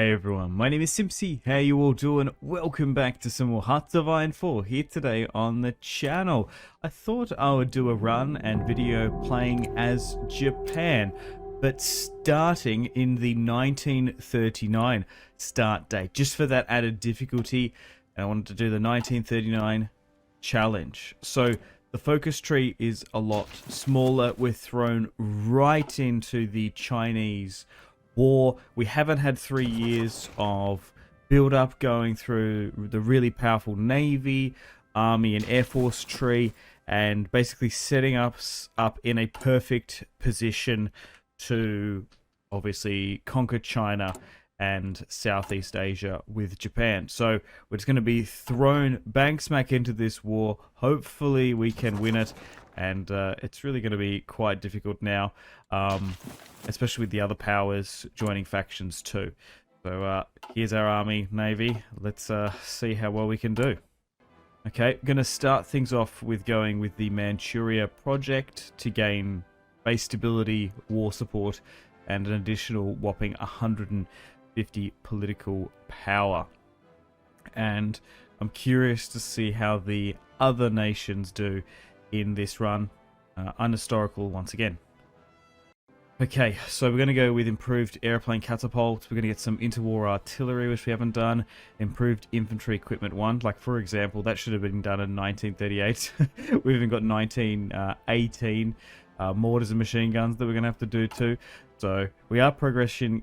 Hey everyone, my name is Simpzy. How you all doing? Welcome back to some more Hearts of Iron 4 here today on the channel. I thought I would do a run and video playing as Japan, but starting in the 1939 start date, just for that added difficulty. I wanted to do the 1939 challenge. So the focus tree is a lot smaller. We're thrown right into the Chinese war. We haven't had 3 years of build up going through the really powerful Navy, Army and Air Force tree, and basically setting us up in a perfect position to obviously conquer China and Southeast Asia with Japan. So we're just going to be thrown bang smack into this war. Hopefully we can win it, and it's really going to be quite difficult now, especially with the other powers joining factions too. So here's our army, navy. Let's see how well we can do. Okay, going to start things off with going with the Manchuria project to gain base stability, war support, and an additional whopping 150 political power. And I'm curious to see how the other nations do in this run. Unhistorical once again. Okay, so we're going to go with improved airplane catapults. We're going to get some interwar artillery, which we haven't done. Improved infantry equipment 1. Like, for example, that should have been done in 1938. We've even got 1918 mortars and machine guns that we're going to have to do too. So we are progressing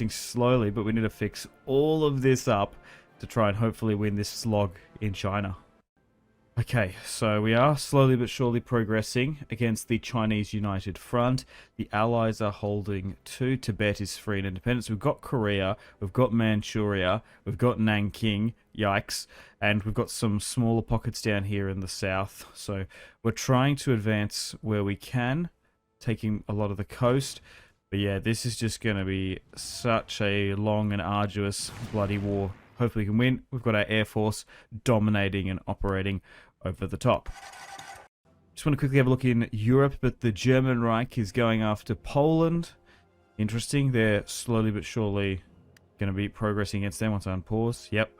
slowly, but we need to fix all of this up to try and hopefully win this slog in China. Okay, so we are slowly but surely progressing against the Chinese United Front. The Allies are holding 2. Tibet is free and independent. So we've got Korea, we've got Manchuria, we've got Nanking, yikes, and we've got some smaller pockets down here in the south. So we're trying to advance where we can, taking a lot of the coast. But yeah, this is just going to be such a long and arduous bloody war. Hopefully we can win. We've got our Air Force dominating and operating over the top. Just want to quickly have a look in Europe, but the German Reich is going after Poland. Interesting. They're slowly but surely going to be progressing against them. Once I unpause. Yep.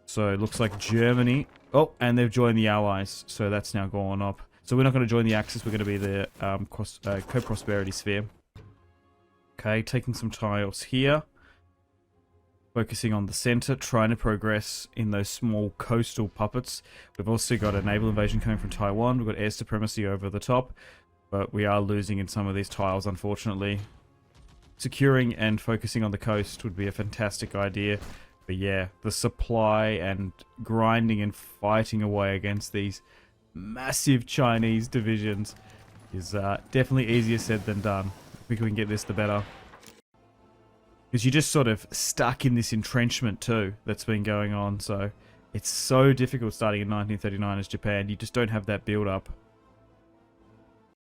So it looks like Germany. Oh, and they've joined the Allies. So that's now gone up. So we're not going to join the Axis. We're going to be the co-prosperity sphere. Okay, taking some tiles here. Focusing on the center, trying to progress in those small coastal puppets. We've also got a naval invasion coming from Taiwan. We've got air supremacy over the top, but we are losing in some of these tiles, unfortunately. Securing and focusing on the coast would be a fantastic idea. But yeah, the supply and grinding and fighting away against these massive Chinese divisions is definitely easier said than done. The quicker we can get this, the better. Because you're just sort of stuck in this entrenchment too that's been going on. So it's so difficult starting in 1939 as Japan. You just don't have that build up.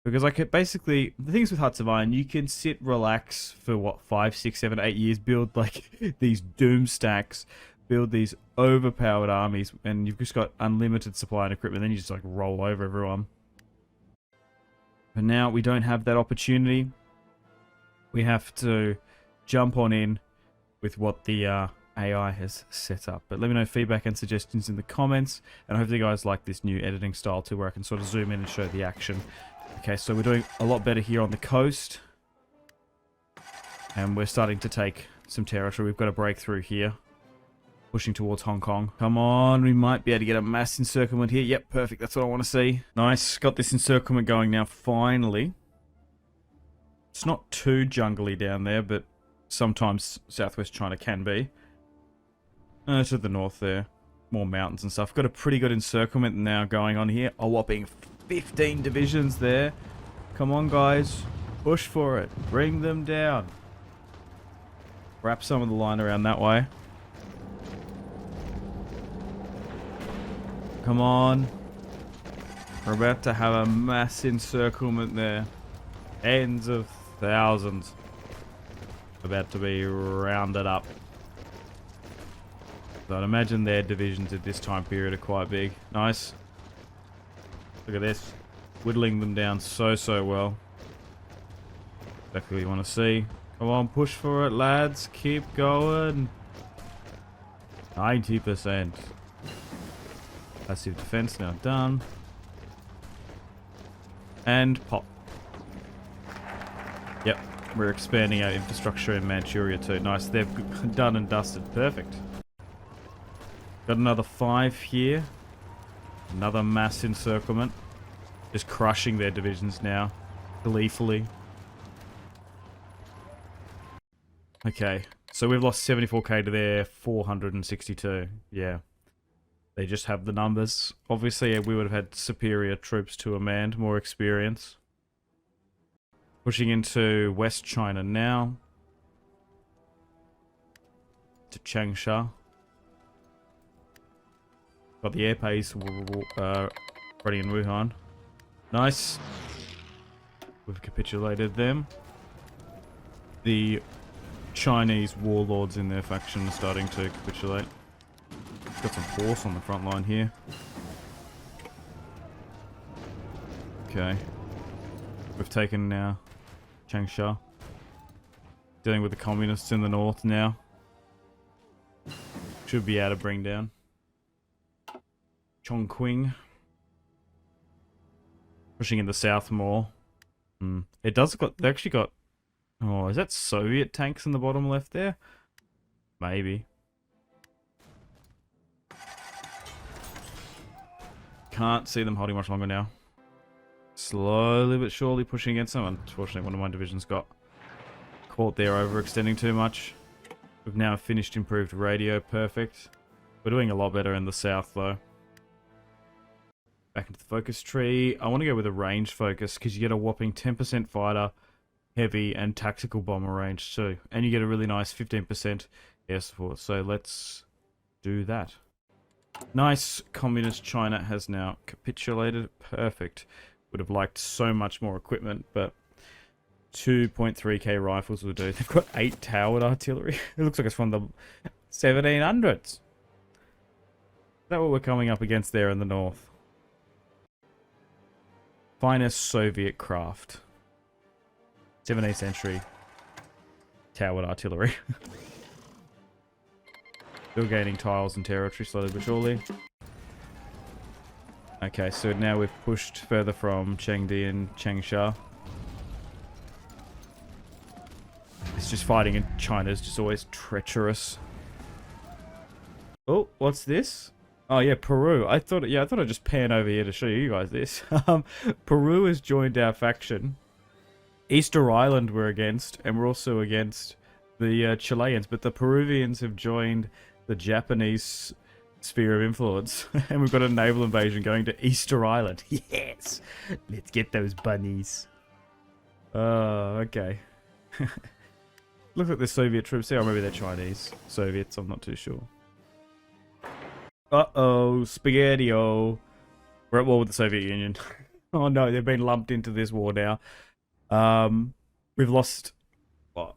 Because like basically, the things with Hearts of Iron, you can sit, relax for what, 5, 6, 7, 8 years, build like these doom stacks, build these overpowered armies, and you've just got unlimited supply and equipment. Then you just like roll over everyone. But now we don't have that opportunity. We have to jump on in with what the AI has set up. But let me know feedback and suggestions in the comments, and hopefully you guys like this new editing style too, where I can sort of zoom in and show the action. Okay, so we're doing a lot better here on the coast, and we're starting to take some territory. We've got a breakthrough here, pushing towards Hong Kong. Come on, we might be able to get a mass encirclement here. Yep, perfect, that's what I want to see. Nice, got this encirclement going now, finally. It's not too jungly down there, but sometimes southwest China can be. To the north there. More mountains and stuff. Got a pretty good encirclement now going on here. A whopping 15 divisions there. Come on, guys. Push for it. Bring them down. Wrap some of the line around that way. Come on. We're about to have a mass encirclement there. Tens of thousands. About to be rounded up. So I'd imagine their divisions at this time period are quite big. Nice. Look at this. Whittling them down so well. Exactly what you want to see. Come on, push for it, lads. Keep going. 90%. Passive defense now done. And pop. Yep, we're expanding our infrastructure in Manchuria too. Nice, they've done and dusted. Perfect. Got another 5 here. Another mass encirclement. Just crushing their divisions now. Gleefully. Okay, so we've lost 74k to their 462. Yeah. They just have the numbers. Obviously, we would have had superior troops to a man, more experience. Pushing into West China now. To Changsha. Got the air base ready in Wuhan. Nice. We've capitulated them. The Chinese warlords in their faction are starting to capitulate. Got some force on the front line here. Okay. We've taken now Changsha. Dealing with the communists in the north now. Should be able to bring down Chongqing. Pushing in the south more. It does got, they actually got, oh, is that Soviet tanks in the bottom left there? Maybe. Can't see them holding much longer now. Slowly but surely pushing against them. Unfortunately, one of my divisions got caught there overextending too much. We've now finished improved radio. Perfect. We're doing a lot better in the south though. Back into the focus tree. I want to go with a range focus because you get a whopping 10% fighter, heavy, and tactical bomber range too. And you get a really nice 15% air support. So let's do that. Nice. Communist China has now capitulated. Perfect. Would have liked so much more equipment, but 2.3k rifles will do. They've got 8 towered artillery. It looks like it's from the 1700s. Is that what we're coming up against there in the north? Finest Soviet craft. 17th century towered artillery. Still gaining tiles and territory slowly but surely. Okay, so now we've pushed further from Chengdi and Changsha. It's just fighting in China is just always treacherous. Oh, what's this? Oh yeah, Peru. I thought I'd just pan over here to show you guys this. Peru has joined our faction. Easter Island we're against, and we're also against the Chileans, but the Peruvians have joined the Japanese sphere of influence, and we've got a naval invasion going to Easter Island. Yes! Let's get those bunnies. Oh, okay. Look at the Soviet troops there. Or maybe they're Chinese. Soviets, I'm not too sure. Uh-oh, Spaghetti-O. We're at war with the Soviet Union. Oh no, they've been lumped into this war now. We've lost, what,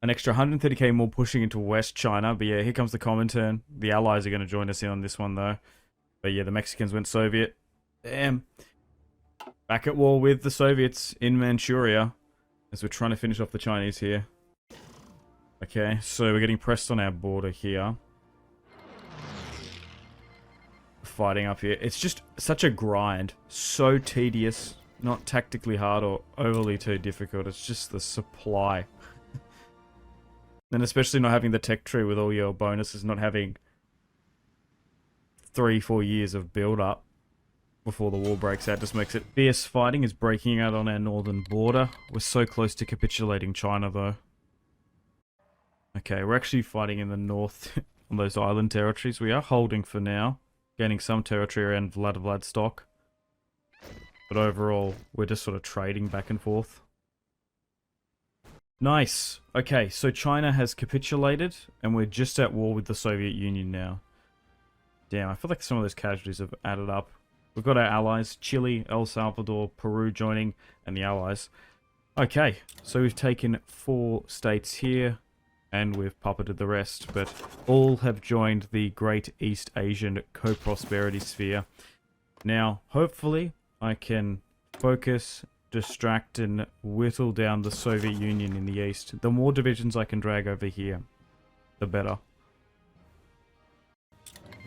an extra 130k more pushing into West China. But yeah, here comes the Comintern. The Allies are going to join us in on this one though. But yeah, the Mexicans went Soviet. Damn. Back at war with the Soviets in Manchuria. As we're trying to finish off the Chinese here. Okay, so we're getting pressed on our border here. Fighting up here. It's just such a grind. So tedious. Not tactically hard or overly too difficult. It's just the supply. And especially not having the tech tree with all your bonuses. Not having 3-4 years of build up before the war breaks out just makes it... Fierce fighting is breaking out on our northern border. We're so close to capitulating China though. Okay, we're actually fighting in the north on those island territories. We are holding for now. Gaining some territory around Vladivostok. But overall, we're just sort of trading back and forth. Nice. Okay, so China has capitulated, and we're just at war with the Soviet Union now. Damn, I feel like some of those casualties have added up. We've got our allies, Chile, El Salvador, Peru joining, and the allies. Okay, so we've taken 4 states here. And we've puppeted the rest, but all have joined the Great East Asian Co-Prosperity Sphere. Now, hopefully, I can focus, distract, and whittle down the Soviet Union in the east. The more divisions I can drag over here, the better.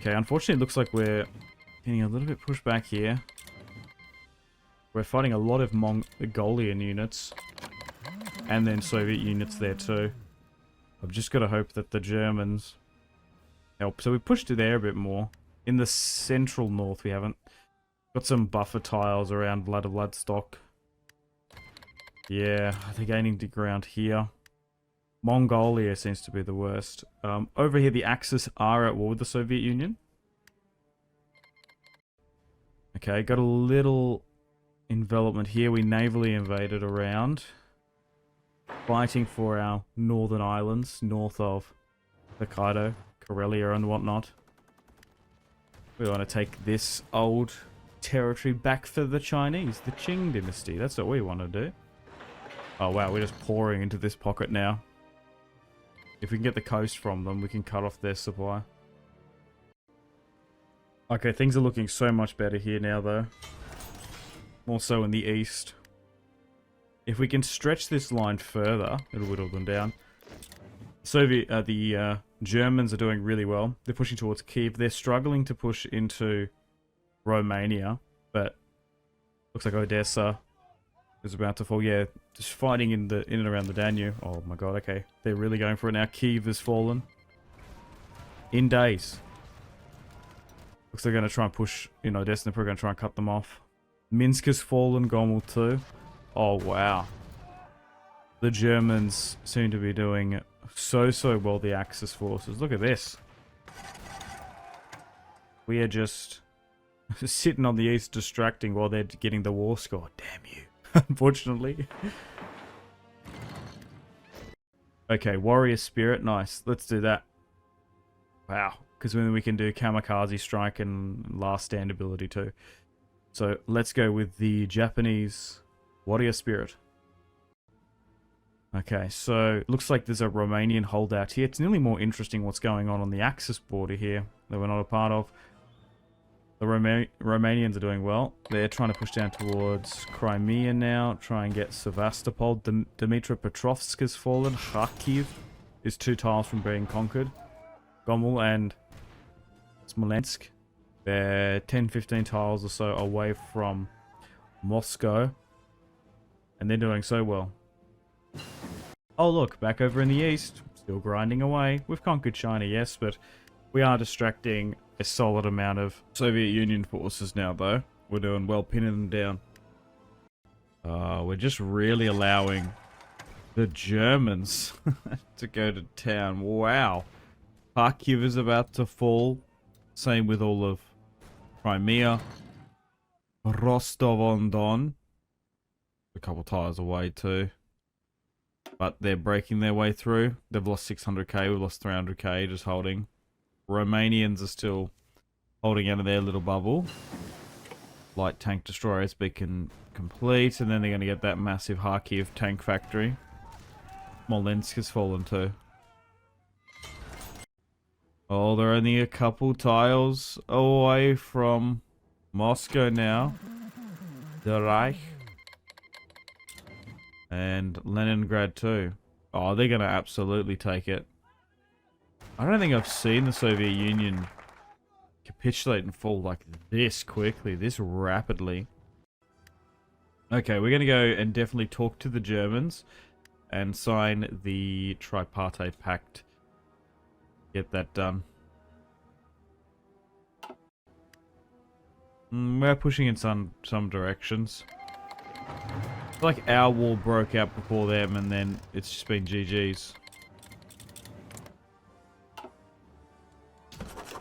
Okay, unfortunately it looks like we're getting a little bit pushed back here. We're fighting a lot of Mongolian units. And then Soviet units there too. I've just got to hope that the Germans help. So we pushed it there a bit more. In the central north we haven't. Got some buffer tiles around Vladivostok. Yeah, they're gaining the ground here. Mongolia seems to be the worst. Over here the Axis are at war with the Soviet Union. Okay, got a little envelopment here. We navally invaded around. Fighting for our northern islands, north of Hokkaido, Karelia and whatnot. We want to take this old territory back for the Chinese, the Qing dynasty. That's what we want to do. Oh wow, we're just pouring into this pocket now. If we can get the coast from them, we can cut off their supply. Okay, things are looking so much better here now though. More so in the east. If we can stretch this line further, it'll whittle them down. The Germans are doing really well. They're pushing towards Kiev. They're struggling to push into Romania, but looks like Odessa is about to fall. Yeah, just fighting in and around the Danube. Oh my god, okay. They're really going for it now. Kiev has fallen. In days. Looks like they're going to try and push in Odessa. They're probably going to try and cut them off. Minsk has fallen. Gomel too. Oh wow. The Germans seem to be doing so well, the Axis forces. Look at this. We are just sitting on the east distracting while they're getting the war score. Damn you. Unfortunately. Okay, warrior spirit. Nice. Let's do that. Wow. Because then we can do kamikaze strike and last stand ability too. So let's go with the Japanese warrior spirit. Okay, so looks like there's a Romanian holdout here. It's nearly more interesting what's going on the Axis border here that we're not a part of. The Romanians are doing well. They're trying to push down towards Crimea now, try and get Sevastopol. Dmitropetrovsk has fallen. Kharkiv is 2 tiles from being conquered. Gomel and Smolensk, they're 10-15 tiles or so away from Moscow. And they're doing so well. Oh look, back over in the east, still grinding away. We've conquered China, yes, but we are distracting a solid amount of Soviet Union forces now, though. We're doing well pinning them down. We're just really allowing the Germans to go to town. Wow. Kharkiv is about to fall. Same with all of Crimea. Rostov-on-Don. A couple tiles away too. But they're breaking their way through. They've lost 600k, we've lost 300k just holding. Romanians are still holding out of their little bubble. Light tank destroyers beacon complete, and then they're going to get that massive Kharkiv tank factory. Smolensk has fallen too. Oh, they're only a couple tiles away from Moscow now. The Reich. And Leningrad too. Oh, they're going to absolutely take it. I don't think I've seen the Soviet Union capitulate and fall like this quickly, this rapidly. Okay, we're going to go and definitely talk to the Germans and sign the Tripartite Pact. Get that done. We're pushing in some directions. Like our war broke out before them and then it's just been GG's.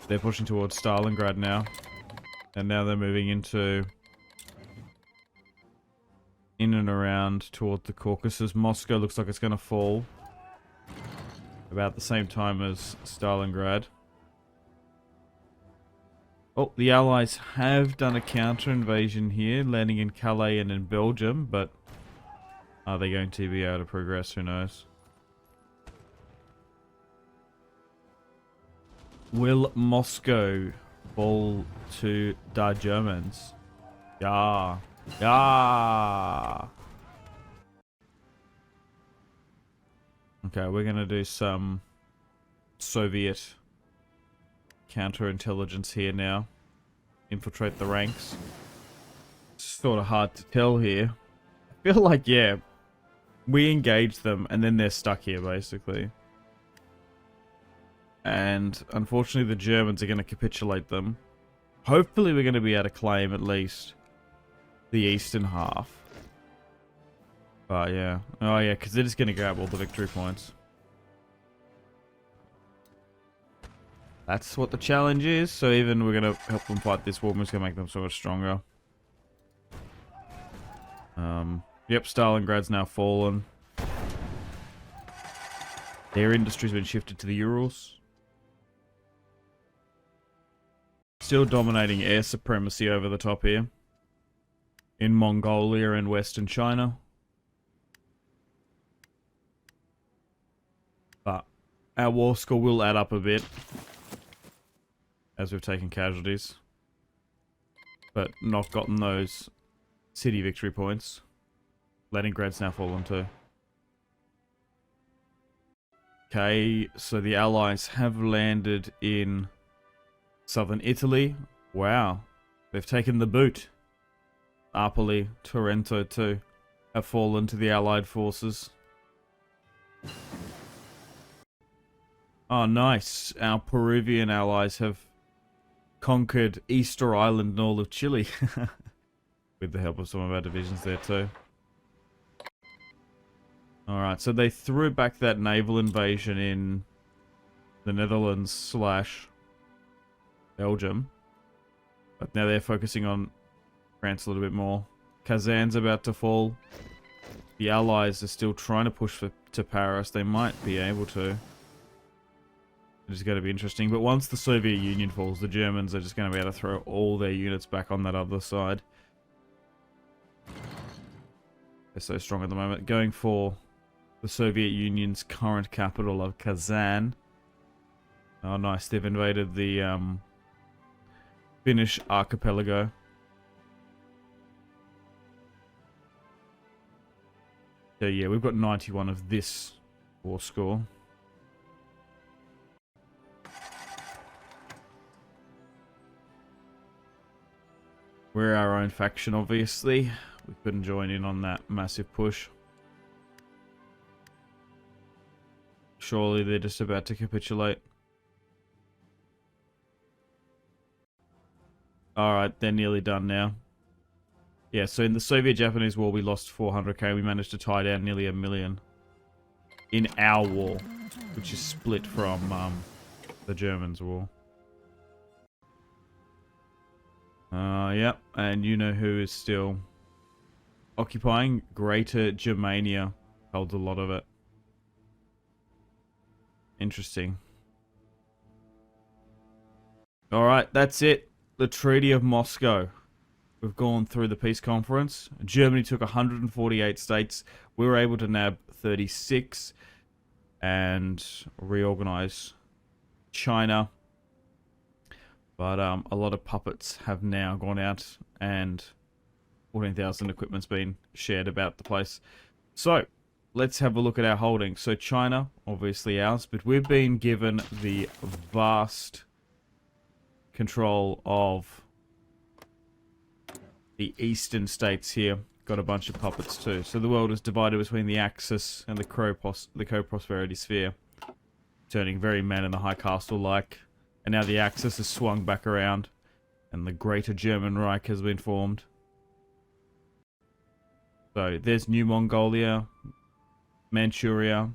They're pushing towards Stalingrad now. And now they're moving into in and around toward the Caucasus. Moscow looks like it's going to fall about the same time as Stalingrad. Oh, the Allies have done a counter invasion here, landing in Calais and in Belgium, but are they going to be able to progress? Who knows? Will Moscow fall to the Germans? Yeah. Yeah. Okay, we're going to do some Soviet counterintelligence here now. Infiltrate the ranks. Sort of hard to tell here. I feel like, yeah, we engage them and then they're stuck here, basically. And unfortunately, the Germans are going to capitulate them. Hopefully, we're going to be able to claim at least the eastern half. But yeah. Oh yeah, because they're just going to grab all the victory points. That's what the challenge is. So even we're going to help them fight this war, we're just going to make them so much stronger. Yep, Stalingrad's now fallen. Their industry's been shifted to the Urals. Still dominating air supremacy over the top here. In Mongolia and Western China. But our war score will add up a bit. As we've taken casualties. But not gotten those city victory points. Leningrad's now fallen too. Okay, so the Allies have landed in southern Italy. Wow. They've taken the boot. Apoli, Torrento too have fallen to the Allied forces. Oh, nice. Our Peruvian allies have conquered Easter Island and all of Chile. With the help of some of our divisions there too. Alright, so they threw back that naval invasion in the Netherlands / Belgium. But now they're focusing on France a little bit more. Kazan's about to fall. The Allies are still trying to push to Paris. They might be able to. It's going to be interesting. But once the Soviet Union falls, the Germans are just going to be able to throw all their units back on that other side. They're so strong at the moment. Going for the Soviet Union's current capital of Kazan. Oh, nice. They've invaded the Finnish archipelago. So yeah, we've got 91 of this war score. We're our own faction, obviously. We couldn't join in on that massive push. Surely they're just about to capitulate. Alright, they're nearly done now. Yeah, so in the Soviet-Japanese war, we lost 400k. We managed to tie down nearly 1 million. In our war, which is split from the Germans' war. Yep, and you know who is still occupying? Greater Germania holds a lot of it. Interesting. Alright, that's it. The Treaty of Moscow. We've gone through the peace conference. Germany took 148 states. We were able to nab 36 and reorganize China. But a lot of puppets have now gone out and 14,000 equipment's been shared about the place. So, let's have a look at our holdings. So China, obviously ours, but we've been given the vast control of the eastern states here. Got a bunch of puppets too. So the world is divided between the Axis and the Co-Prosperity Sphere. Turning very man in the high castle-like. And now the Axis has swung back around. And the Greater German Reich has been formed. So there's New Mongolia, Manchuria,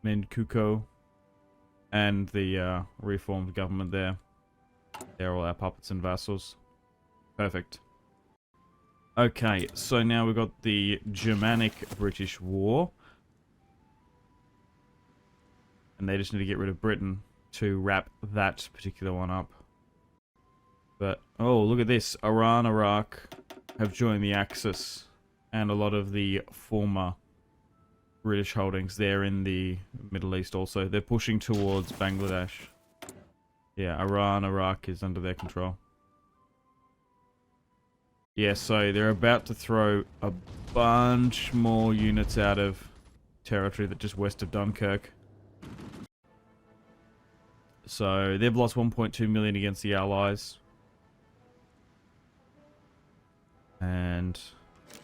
Manchukuo, and the reformed government there. They're all our puppets and vassals. Perfect. Okay, so now we've got the Germanic-British War. And they just need to get rid of Britain to wrap that particular one up. But, oh, look at this. Iran, Iraq have joined the Axis. And a lot of the former British holdings there in the Middle East also. They're pushing towards Bangladesh. Yeah, Iran, Iraq is under their control. Yeah, so they're about to throw a bunch more units out of territory that just west of Dunkirk. So they've lost 1.2 million against the Allies. And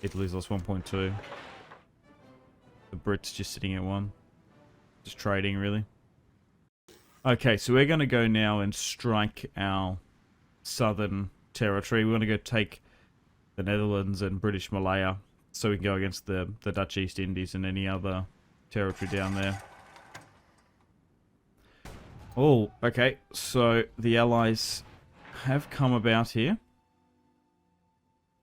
Italy's lost 1.2. The Brits just sitting at 1. Just trading, really. Okay, so we're going to go now and strike our southern territory. We want to go take the Netherlands and British Malaya so we can go against the Dutch East Indies and any other territory down there. Oh, okay. So the Allies have come about here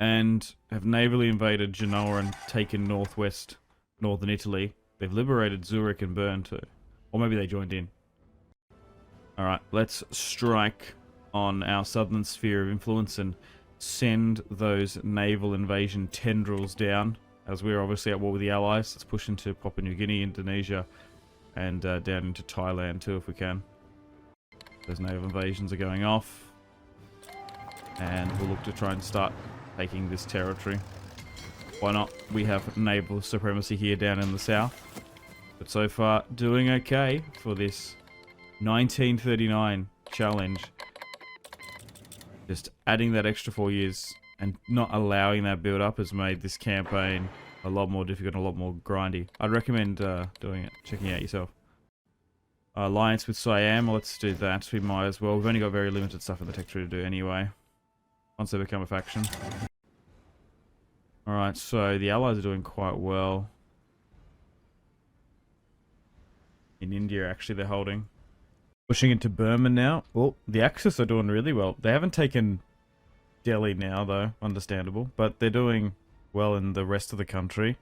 and have navally invaded Genoa and taken northern Italy. They've liberated Zurich and Bern too. Or maybe they joined in. Alright, let's strike on our southern sphere of influence and send those naval invasion tendrils down. As we're obviously at war with the Allies, let's push into Papua New Guinea, Indonesia, and down into Thailand too if we can. Those naval invasions are going off. And we'll look to try and start taking this territory. Why not? We have naval supremacy here down in the south. But so far, doing okay for this 1939 challenge. Just adding that extra 4 years and not allowing that build up has made this campaign a lot more difficult and a lot more grindy. I'd recommend doing it, checking it out yourself. Alliance with Siam, let's do that. We might as well. We've only got very limited stuff in the tech tree to do anyway. Once they become a faction. Alright, so the Allies are doing quite well. In India, actually, they're holding. Pushing into Burma now. Well, the Axis are doing really well. They haven't taken Delhi now, though. Understandable. But they're doing well in the rest of the country.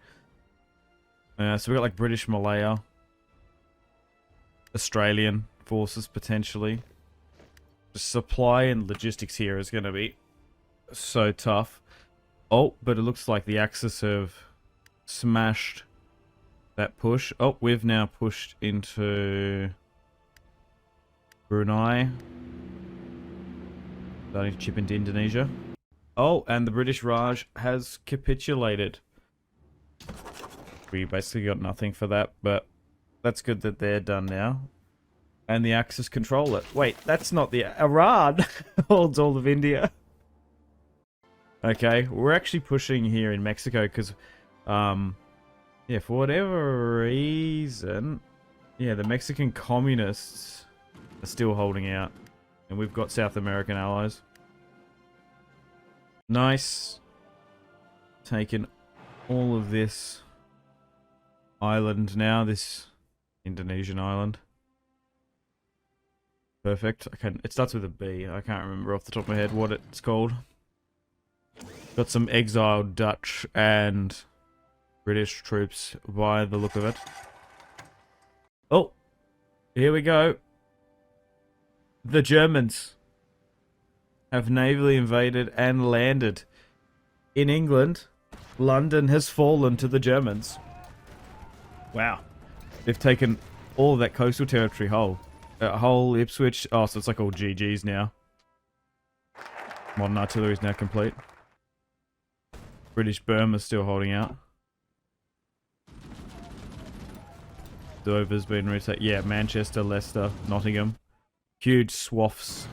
So we've got like British Malaya. Australian forces, potentially. The supply and logistics here is going to be so tough. Oh, but it looks like the Axis have smashed that push. Oh, we've now pushed into Brunei. Starting to chip into Indonesia. Oh, and the British Raj has capitulated. We basically got nothing for that, but that's good that they're done now. And the Axis control it. Wait, that's not the... Iran holds all of India. Okay, we're actually pushing here in Mexico because... yeah, for whatever reason... Yeah, the Mexican communists are still holding out. And we've got South American allies. Nice. Taking all of this island now, this Indonesian island. Perfect. It starts with a B. I can't remember off the top of my head what it's called. Got some exiled Dutch and British troops by the look of it. Oh, here we go. The Germans have navally invaded and landed in England. London has fallen to the Germans. Wow. They've taken all of that coastal territory whole. Whole Ipswich. Oh, so it's like all GG's now. Modern artillery is now complete. British Burma's still holding out. Dover's been retaken. Yeah, Manchester, Leicester, Nottingham. Huge swaths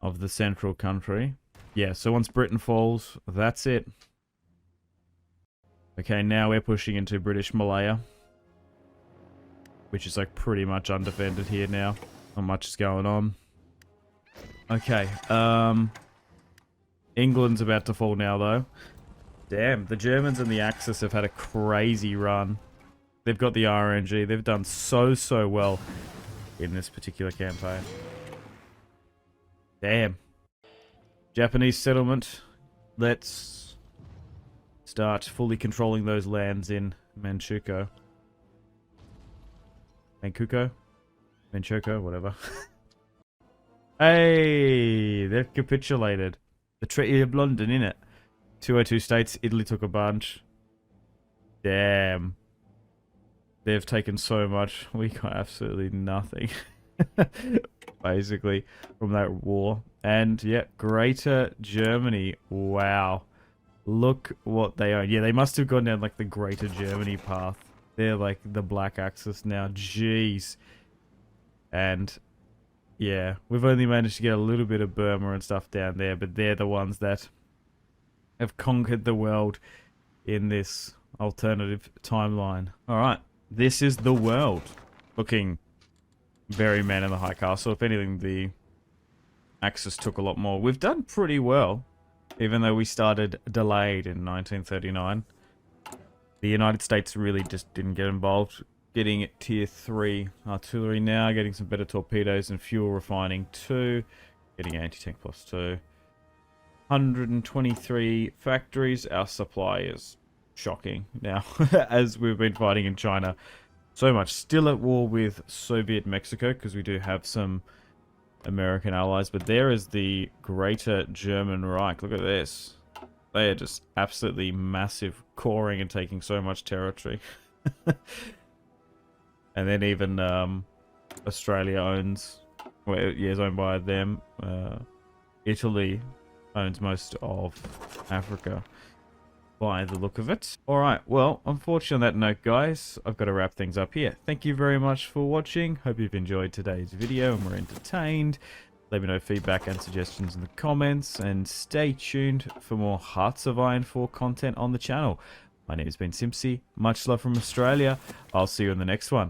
of the central country. Yeah, so once Britain falls, that's it. Okay, now we're pushing into British Malaya. Which is like pretty much undefended here now. Not much is going on. Okay, England's about to fall now though. Damn, the Germans and the Axis have had a crazy run. They've got the RNG. They've done so well in this particular campaign. Damn. Japanese settlement. Let's start fully controlling those lands in Manchukuo. Manchukuo, whatever. Hey, they've capitulated. The Treaty of London, innit? 202 states, Italy took a bunch. Damn. They've taken so much. We got absolutely nothing. Basically, from that war. And, yeah, Greater Germany. Wow. Look what they own. Yeah, they must have gone down, like, the Greater Germany path. They're, like, the Black Axis now. Jeez. And Yeah, we've only managed to get a little bit of Burma and stuff down there, but they're the ones that have conquered the world in this alternative timeline. Alright, this is the world. Looking very Man in the High Castle. If anything, the Axis took a lot more. We've done pretty well, even though we started delayed in 1939. The United States really just didn't get involved. Getting tier 3 artillery now, getting some better torpedoes and fuel refining too. Getting anti-tank plus 2. 123 factories. Our supply is shocking now, as we've been fighting in China so much. Still at war with Soviet Mexico, because we do have some American allies, but there is the Greater German Reich. Look at this. They are just absolutely massive, coring and taking so much territory. And then even Australia owns, well, yeah, is owned by them. Italy owns most of Africa by the look of it. Alright, well, unfortunately on that note, guys, I've got to wrap things up here. Thank you very much for watching. Hope you've enjoyed today's video and were entertained. Let me know feedback and suggestions in the comments, and stay tuned for more Hearts of Iron 4 content on the channel. My name has been Simpzy. Much love from Australia. I'll see you in the next one.